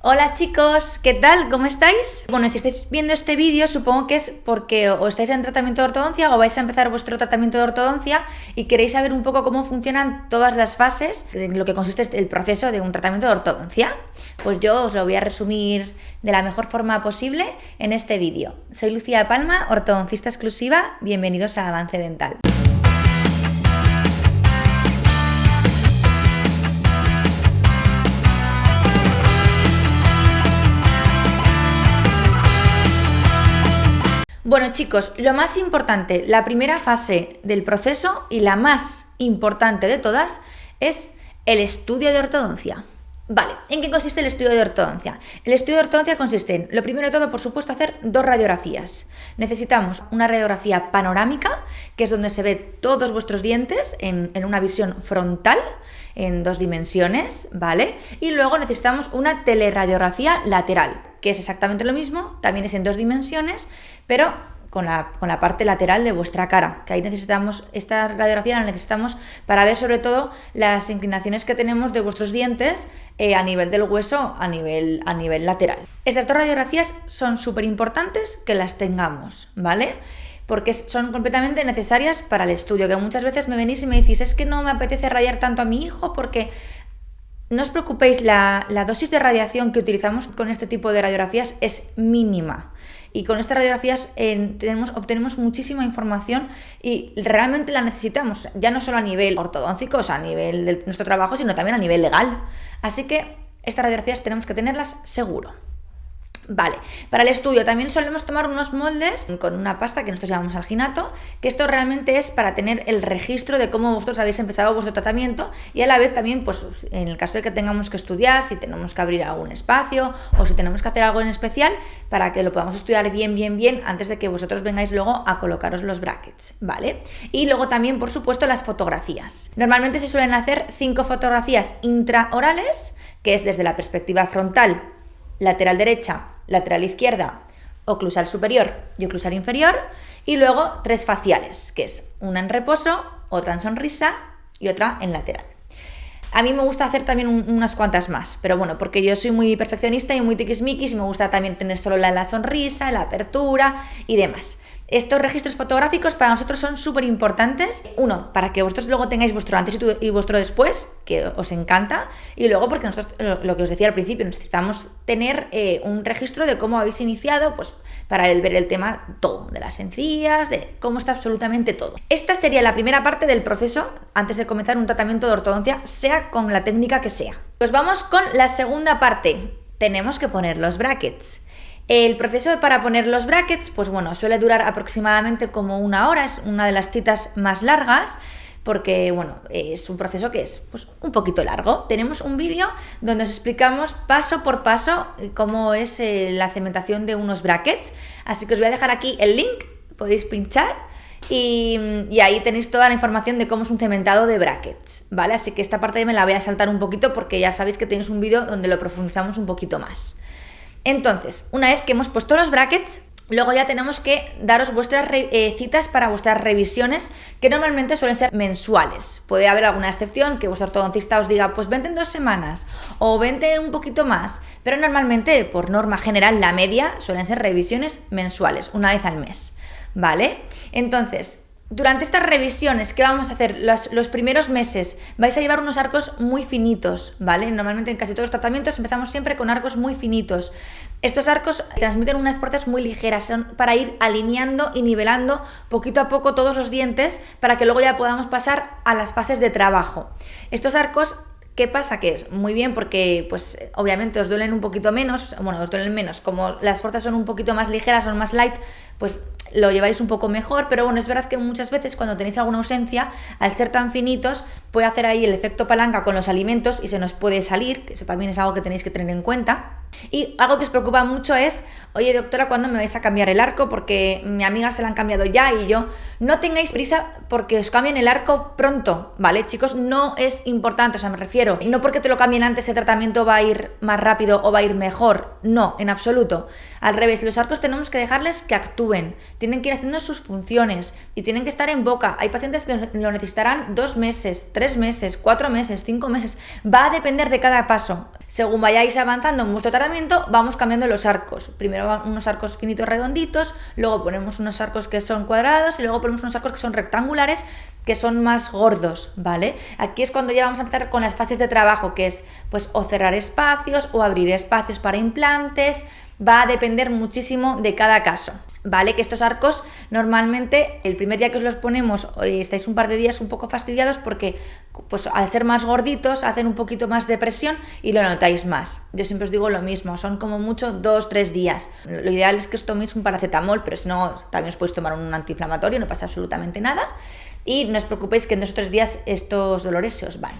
Hola chicos, ¿qué tal? ¿Cómo estáis? Bueno, si estáis viendo este vídeo supongo que es porque o estáis en tratamiento de ortodoncia o vais a empezar vuestro tratamiento de ortodoncia y queréis saber un poco cómo funcionan todas las fases en lo que consiste el proceso de un tratamiento de ortodoncia. Pues yo os lo voy a resumir de la mejor forma posible en este vídeo. Soy Lucía Palma, ortodoncista exclusiva, bienvenidos a Avance Dental. Bueno chicos, lo más importante, la primera fase del proceso y la más importante de todas es el estudio de ortodoncia. Vale, ¿en qué consiste el estudio de ortodoncia? El estudio de ortodoncia consiste en, lo primero de todo, por supuesto, hacer dos radiografías. Necesitamos una radiografía panorámica, que es donde se ve todos vuestros dientes en una visión frontal, en 2 dimensiones, ¿vale? Y luego necesitamos una teleradiografía lateral, que es exactamente lo mismo, también es en 2 dimensiones, pero con la parte lateral de vuestra cara, que ahí necesitamos, esta radiografía la necesitamos para ver sobre todo las inclinaciones que tenemos de vuestros dientes a nivel del hueso, a nivel lateral. Estas 2 radiografías son súper importantes que las tengamos, ¿vale? Porque son completamente necesarias para el estudio, que muchas veces me venís y me decís, es que no me apetece radiar tanto a mi hijo porque... No os preocupéis, la dosis de radiación que utilizamos con este tipo de radiografías es mínima. Y con estas radiografías obtenemos muchísima información y realmente la necesitamos, ya no solo a nivel ortodóntico, o sea, a nivel de nuestro trabajo, sino también a nivel legal. Así que estas radiografías tenemos que tenerlas seguro. Vale, para el estudio también solemos tomar unos moldes con una pasta que nosotros llamamos alginato, que esto realmente es para tener el registro de cómo vosotros habéis empezado vuestro tratamiento y a la vez también, pues en el caso de que tengamos que estudiar, si tenemos que abrir algún espacio o si tenemos que hacer algo en especial, para que lo podamos estudiar bien antes de que vosotros vengáis luego a colocaros los brackets, ¿vale? Y luego también, por supuesto, las fotografías. Normalmente se suelen hacer 5 fotografías intraorales, que es desde la perspectiva frontal, lateral derecha, lateral izquierda, oclusal superior y oclusal inferior, y luego 3 faciales, que es una en reposo, otra en sonrisa y otra en lateral. A mí me gusta hacer también unas cuantas más, pero bueno, porque yo soy muy perfeccionista y muy tiquismiquis y me gusta también tener solo la sonrisa, la apertura y demás. Estos registros fotográficos para nosotros son súper importantes. Uno, para que vosotros luego tengáis vuestro antes y vuestro después, que os encanta. Y luego porque nosotros, lo que os decía al principio, necesitamos tener un registro de cómo habéis iniciado, pues para ver el tema todo, de las encías, de cómo está absolutamente todo. Esta sería la primera parte del proceso antes de comenzar un tratamiento de ortodoncia, sea con la técnica que sea. Pues vamos con la segunda parte. Tenemos que poner los brackets. El proceso para poner los brackets, pues bueno, suele durar aproximadamente como 1 hora, es una de las citas más largas, porque bueno, es un proceso que es pues un poquito largo. Tenemos un vídeo donde os explicamos paso por paso cómo es la cementación de unos brackets, así que os voy a dejar aquí el link, podéis pinchar y ahí tenéis toda la información de cómo es un cementado de brackets, ¿vale? Así que esta parte me la voy a saltar un poquito porque ya sabéis que tenéis un vídeo donde lo profundizamos un poquito más. Entonces, una vez que hemos puesto los brackets, luego ya tenemos que daros vuestras citas para vuestras revisiones, que normalmente suelen ser mensuales. Puede haber alguna excepción, que vuestro ortodoncista os diga, pues vente en 2 semanas o vente un poquito más, pero normalmente, por norma general, la media suelen ser revisiones mensuales, una vez al mes, ¿vale? Entonces, durante estas revisiones, ¿qué vamos a hacer? Los primeros meses vais a llevar unos arcos muy finitos, ¿vale? Normalmente en casi todos los tratamientos empezamos siempre con arcos muy finitos. Estos arcos transmiten unas fuerzas muy ligeras, son para ir alineando y nivelando poquito a poco todos los dientes para que luego ya podamos pasar a las fases de trabajo. Estos arcos, ¿qué pasa? Que es muy bien porque pues obviamente os duelen un poquito menos, bueno, os duelen menos, como las fuerzas son un poquito más ligeras, son más light, pues lo lleváis un poco mejor, pero bueno, es verdad que muchas veces cuando tenéis alguna ausencia, al ser tan finitos, puede hacer ahí el efecto palanca con los alimentos y se nos puede salir, que eso también es algo que tenéis que tener en cuenta. Y algo que os preocupa mucho es, oye doctora, ¿cuándo me vais a cambiar el arco? Porque mi amiga se la han cambiado ya y yo. No tengáis prisa porque os cambien el arco pronto, ¿vale? Chicos, no es importante, o sea, me refiero, no porque te lo cambien antes el tratamiento va a ir más rápido o va a ir mejor, no, en absoluto. Al revés, los arcos tenemos que dejarles que actúen, tienen que ir haciendo sus funciones y tienen que estar en boca. Hay pacientes que lo necesitarán 2 meses, 3 meses, 4 meses, 5 meses, va a depender de cada paso. Según vayáis avanzando en vuestro tratamiento, tratamiento vamos cambiando los arcos. Primero van unos arcos finitos redonditos, luego ponemos unos arcos que son cuadrados y luego ponemos unos arcos que son rectangulares, que son más gordos, ¿vale? Aquí es cuando ya vamos a empezar con las fases de trabajo, que es pues o cerrar espacios o abrir espacios para implantes. Va a depender muchísimo de cada caso, ¿vale? Que estos arcos normalmente el primer día que os los ponemos estáis un par de días un poco fastidiados porque pues al ser más gorditos hacen un poquito más de presión y lo notáis más. Yo siempre os digo lo mismo, son como mucho 2-3 días. Lo ideal es que os toméis un paracetamol, pero si no también os podéis tomar un antiinflamatorio, no pasa absolutamente nada. Y no os preocupéis que en 2 o 3 días estos dolores se os van.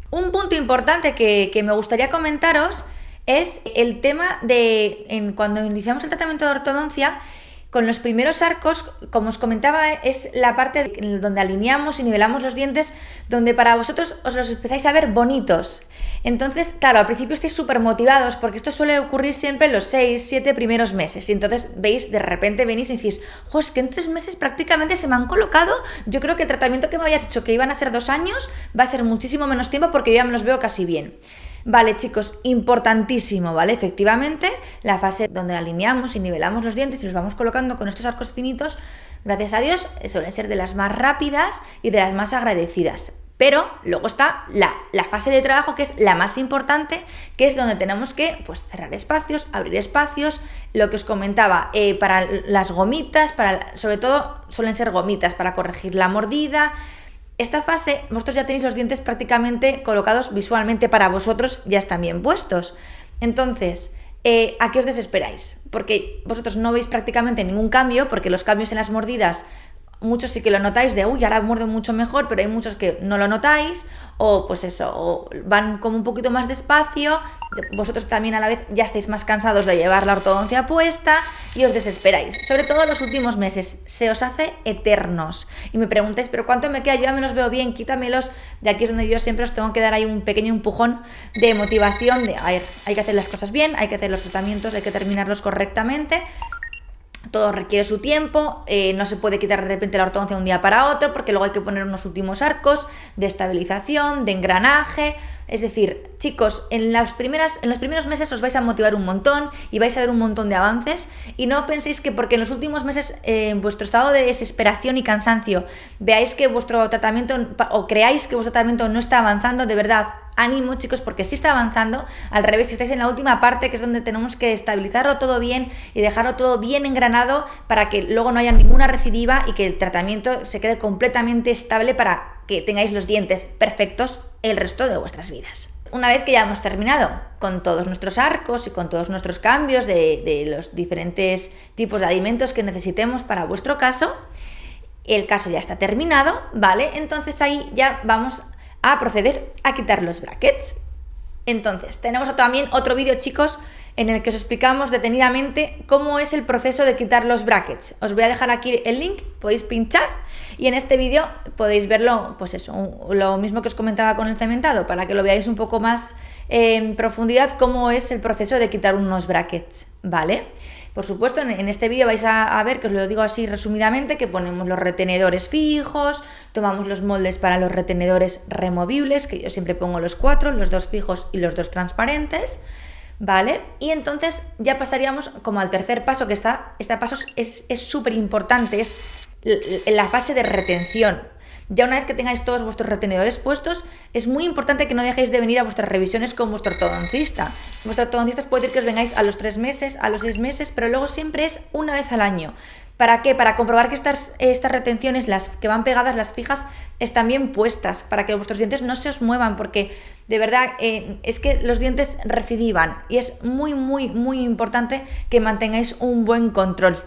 Un punto importante que me gustaría comentaros es el tema de cuando iniciamos el tratamiento de ortodoncia, con los primeros arcos, como os comentaba, es la parte donde alineamos y nivelamos los dientes, donde para vosotros os los empezáis a ver bonitos. Entonces, claro, al principio estáis súper motivados porque esto suele ocurrir siempre en los 6-7 primeros meses y entonces veis, de repente venís y decís, es que en 3 meses prácticamente se me han colocado. Yo creo que el tratamiento que me habías dicho que iban a ser 2 años va a ser muchísimo menos tiempo porque yo ya me los veo casi bien. Vale, chicos, importantísimo, ¿vale? Efectivamente, la fase donde alineamos y nivelamos los dientes y los vamos colocando con estos arcos finitos, gracias a Dios, suelen ser de las más rápidas y de las más agradecidas. Pero luego está la fase de trabajo, que es la más importante, que es donde tenemos que pues, cerrar espacios, abrir espacios, lo que os comentaba, para las gomitas, sobre todo suelen ser gomitas para corregir la mordida. Esta fase, vosotros ya tenéis los dientes prácticamente colocados visualmente para vosotros, ya están bien puestos. Entonces, ¿a qué os desesperáis? Porque vosotros no veis prácticamente ningún cambio, porque los cambios en las mordidas, muchos sí que lo notáis de, ahora muerdo mucho mejor, pero hay muchos que no lo notáis, o pues eso, o van como un poquito más despacio, vosotros también a la vez ya estáis más cansados de llevar la ortodoncia puesta y os desesperáis. Sobre todo en los últimos meses, se os hace eternos. Y me preguntáis, ¿pero cuánto me queda? Yo ya me los veo bien, quítamelos. De aquí es donde yo siempre os tengo que dar ahí un pequeño empujón de motivación, de, a ver, hay que hacer las cosas bien, hay que hacer los tratamientos, hay que terminarlos correctamente. Todo requiere su tiempo, no se puede quitar de repente la ortodoncia de un día para otro porque luego hay que poner unos últimos arcos de estabilización, de engranaje. Es decir, chicos, en los primeros meses os vais a motivar un montón y vais a ver un montón de avances y no penséis que porque en los últimos meses en vuestro estado de desesperación y cansancio veáis que vuestro tratamiento o creáis que vuestro tratamiento no está avanzando, de verdad, ánimo chicos, porque sí está avanzando. Al revés, si estáis en la última parte, que es donde tenemos que estabilizarlo todo bien y dejarlo todo bien engranado para que luego no haya ninguna recidiva y que el tratamiento se quede completamente estable para que tengáis los dientes perfectos el resto de vuestras vidas. Una vez que ya hemos terminado con todos nuestros arcos y con todos nuestros cambios de los diferentes tipos de alimentos que necesitemos para vuestro caso, el caso ya está terminado, ¿vale? Entonces ahí ya vamos a proceder a quitar los brackets. Entonces, tenemos también otro vídeo, chicos, en el que os explicamos detenidamente cómo es el proceso de quitar los brackets. Os voy a dejar aquí el link, podéis pinchar y en este vídeo podéis verlo, pues eso, lo mismo que os comentaba con el cementado, para que lo veáis un poco más en profundidad cómo es el proceso de quitar unos brackets, ¿vale? Por supuesto, en este vídeo vais a ver, que os lo digo así resumidamente, que ponemos los retenedores fijos, tomamos los moldes para los retenedores removibles, que yo siempre pongo los 4, los 2 fijos y los 2 transparentes, ¿vale? Y entonces ya pasaríamos como al tercer paso, que este paso es súper importante, es la fase de retención. Ya una vez que tengáis todos vuestros retenedores puestos, es muy importante que no dejéis de venir a vuestras revisiones con vuestro ortodoncista. Vuestro ortodoncista puede decir que os vengáis a los 3 meses, a los 6 meses, pero luego siempre es una vez al año. ¿Para qué? Para comprobar que estas retenciones, las que van pegadas, las fijas, están bien puestas, para que vuestros dientes no se os muevan, porque de verdad es que los dientes recidivan y es muy, muy, muy importante que mantengáis un buen control.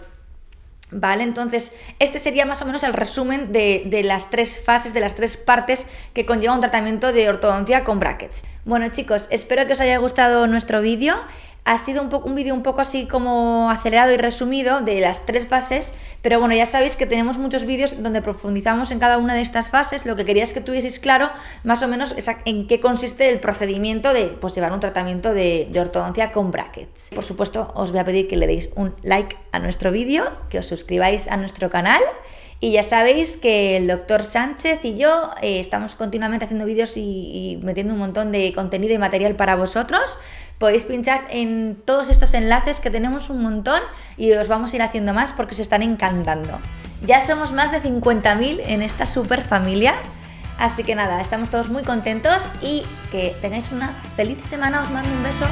Vale, entonces este sería más o menos el resumen de las 3 fases, de las 3 partes que conlleva un tratamiento de ortodoncia con brackets. Bueno chicos, espero que os haya gustado nuestro vídeo. Ha sido un vídeo un poco así como acelerado y resumido de las 3 fases, pero bueno, ya sabéis que tenemos muchos vídeos donde profundizamos en cada una de estas fases. Lo que quería es que tuvieseis claro más o menos en qué consiste el procedimiento de pues, llevar un tratamiento de ortodoncia con brackets. Por supuesto, os voy a pedir que le deis un like a nuestro vídeo, que os suscribáis a nuestro canal. Y ya sabéis que el doctor Sánchez y yo estamos continuamente haciendo vídeos y metiendo un montón de contenido y material para vosotros. podéis pinchar en todos estos enlaces que tenemos un montón y os vamos a ir haciendo más porque os están encantando. Ya somos más de 50.000 en esta super familia, así que nada, estamos todos muy contentos y que tengáis una feliz semana, os mando un beso.